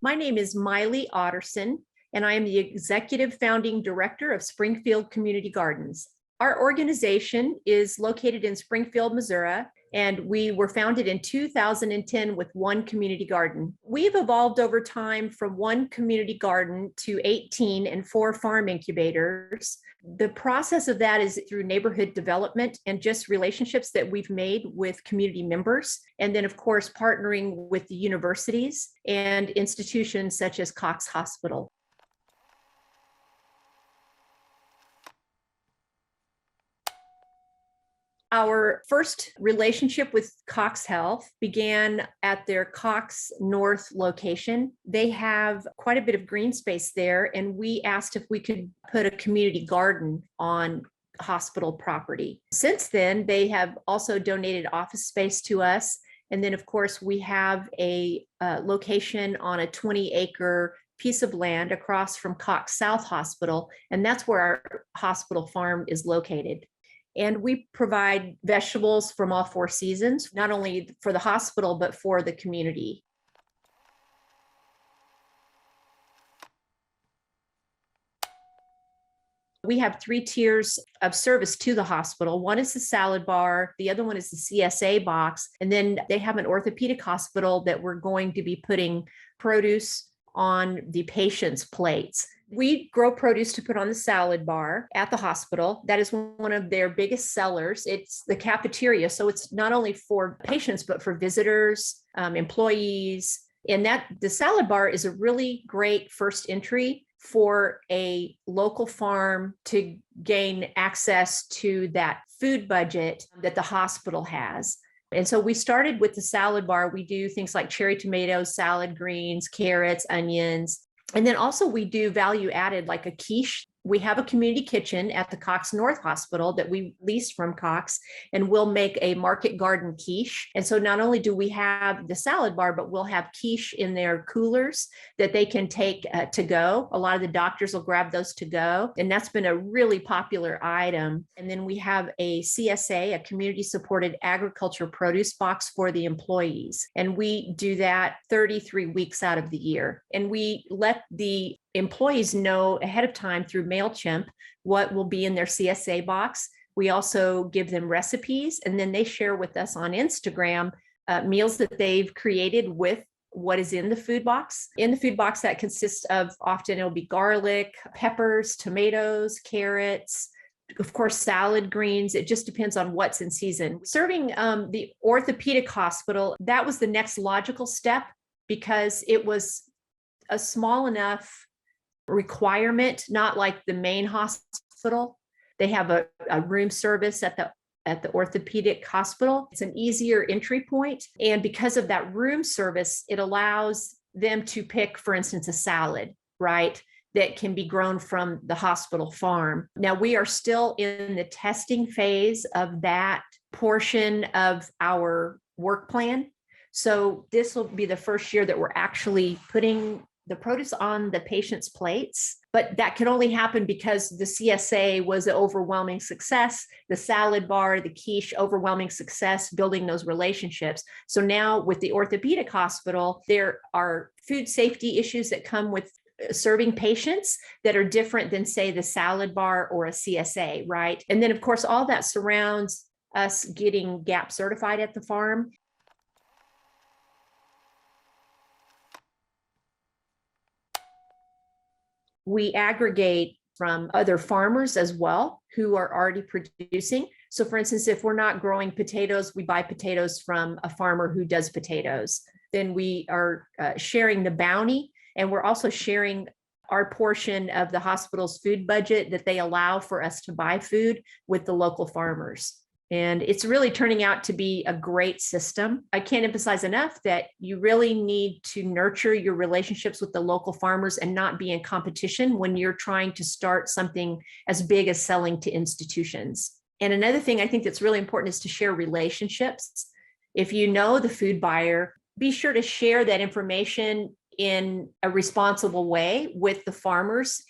My name is Maile Auterson, and I am the Executive Founding Director of Springfield Community Gardens. Our organization is located in Springfield, Missouri, and we were founded in 2010 with one community garden. We've evolved over time from one community garden to 18 and 4 farm incubators. The process of that is through neighborhood development and just relationships that we've made with community members. And then, of course, partnering with the universities and institutions such as Cox Hospital. Our first relationship with Cox Health began at their Cox North location. They have quite a bit of green space there, and we asked if we could put a community garden on hospital property. Since then, they have also donated office space to us. And then, of course, we have a location on a 20-acre piece of land across from Cox South Hospital, and that's where our hospital farm is located. And we provide vegetables from all 4 seasons, not only for the hospital, but for the community. We have 3 tiers of service to the hospital. One is the salad bar, the other one is the CSA box, and then they have an orthopedic hospital that we're going to be putting produce on the patient's plates. We grow produce to put on the salad bar at the hospital. That is one of their biggest sellers. It's the cafeteria. So it's not only for patients, but for visitors, employees. And the salad bar is a really great first entry for a local farm to gain access to that food budget that the hospital has. And so we started with the salad bar. We do things like cherry tomatoes, salad greens, carrots, onions. And then also we do value added like a quiche. We have a community kitchen at the Cox North Hospital that we leased from Cox, and we'll make a market garden quiche. And so not only do we have the salad bar, but we'll have quiche in their coolers that they can take to go. A lot of the doctors will grab those to go. And that's been a really popular item. And then we have a CSA, a community supported agriculture produce box for the employees. And we do that 33 weeks out of the year. And we let the employees know ahead of time through MailChimp what will be in their CSA box. We also give them recipes, and then they share with us on Instagram meals that they've created with what is in the food box. In the food box, that consists of, often it'll be garlic, peppers, tomatoes, carrots, of course, salad greens. It just depends on what's in season. Serving the orthopedic hospital, that was the next logical step because it was a small enough requirement, not like the main hospital. They have a room service at the orthopedic hospital. It's an easier entry point. And because of that room service, it allows them to pick, for instance, a salad, right? That can be grown from the hospital farm. Now, we are still in the testing phase of that portion of our work plan. So this will be the first year that we're actually putting the produce on the patient's plates, but that can only happen because the CSA was an overwhelming success, the salad bar, the quiche, overwhelming success, building those relationships. So now with the orthopedic hospital, there are food safety issues that come with serving patients that are different than, say, the salad bar or a CSA, right? And then, of course, all that surrounds us getting GAP certified at the farm. We aggregate from other farmers as well who are already producing. So for instance, if we're not growing potatoes, we buy potatoes from a farmer who does potatoes. Then we are sharing the bounty, and we're also sharing our portion of the hospital's food budget that they allow for us to buy food with the local farmers. And it's really turning out to be a great system. I can't emphasize enough that you really need to nurture your relationships with the local farmers and not be in competition when you're trying to start something as big as selling to institutions. And another thing I think that's really important is to share relationships. If you know the food buyer, be sure to share that information in a responsible way with the farmers,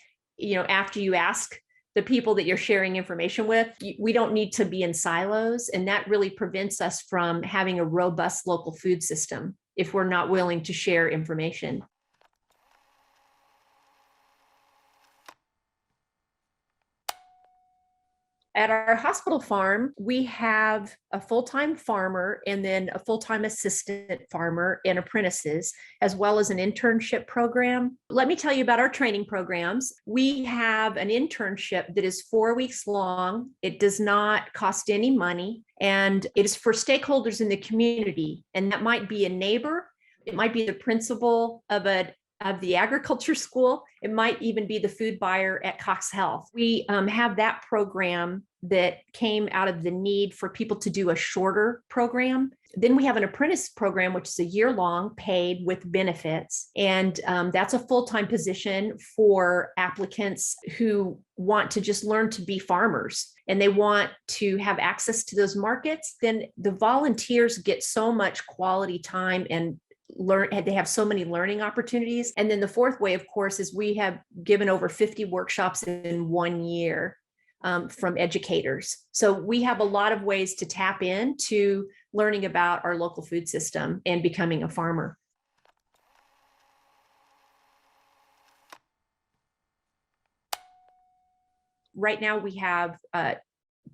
after you ask the people that you're sharing information with. We don't need to be in silos, and that really prevents us from having a robust local food system if we're not willing to share information. At our hospital farm, we have a full-time farmer and then a full-time assistant farmer and apprentices, as well as an internship program. Let me tell you about our training programs. We have an internship that is 4 weeks long. It does not cost any money, and it is for stakeholders in the community. And that might be a neighbor, it might be the principal of the agriculture school. It might even be the food buyer at Cox Health. We have that program that came out of the need for people to do a shorter program. Then we have an apprentice program, which is a year-long, paid with benefits. And that's a full-time position for applicants who want to just learn to be farmers and they want to have access to those markets. Then the volunteers get so much quality time and they have so many learning opportunities. And then the fourth way, of course, is we have given over 50 workshops in 1 year from educators. So we have a lot of ways to tap into learning about our local food system and becoming a farmer. Right now we have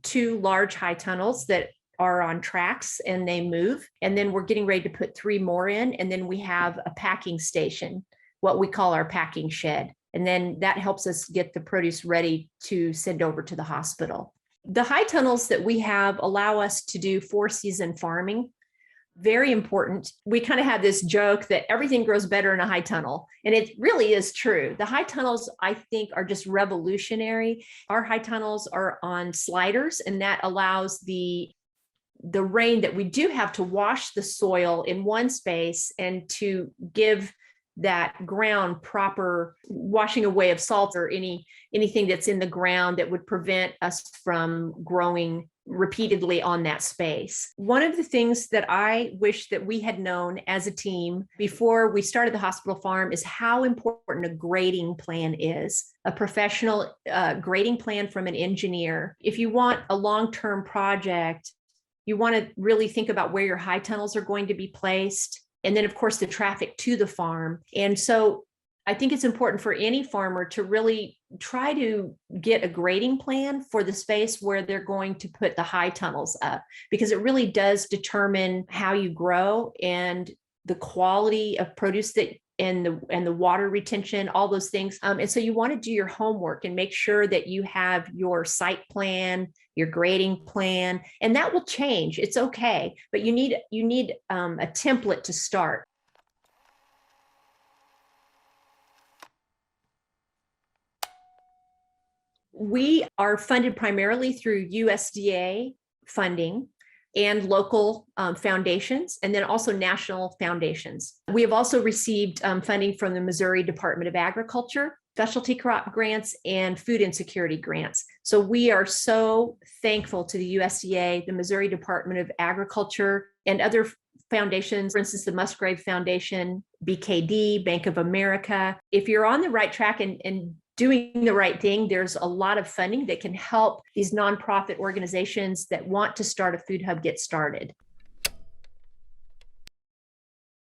2 large high tunnels that are on tracks and they move. And then we're getting ready to put 3 more in. And then we have a packing station, what we call our packing shed. And then that helps us get the produce ready to send over to the hospital. The high tunnels that we have allow us to do 4-season farming. Very important. We kind of have this joke that everything grows better in a high tunnel. And it really is true. The high tunnels, I think, are just revolutionary. Our high tunnels are on sliders, and that allows the rain that we do have to wash the soil in one space and to give that ground proper washing away of salt or anything that's in the ground that would prevent us from growing repeatedly on that space. One of the things that I wish that we had known as a team before we started the hospital farm is how important a grading plan is, a professional grading plan from an engineer. If you want a long-term project, you want to really think about where your high tunnels are going to be placed. And then, of course, the traffic to the farm. And so I think it's important for any farmer to really try to get a grading plan for the space where they're going to put the high tunnels up, because it really does determine how you grow and the quality of produce that and the water retention, all those things. And so you want to do your homework and make sure that you have your site plan, your grading plan, and that will change. It's okay, but you need a template to start. We are funded primarily through USDA funding and local foundations, and then also national foundations. We have also received funding from the Missouri Department of Agriculture, specialty crop grants, and food insecurity grants. So we are so thankful to the USDA, the Missouri Department of Agriculture, and other foundations, for instance, the Musgrave Foundation, BKD, Bank of America. If you're on the right track and doing the right thing, there's a lot of funding that can help these nonprofit organizations that want to start a food hub get started.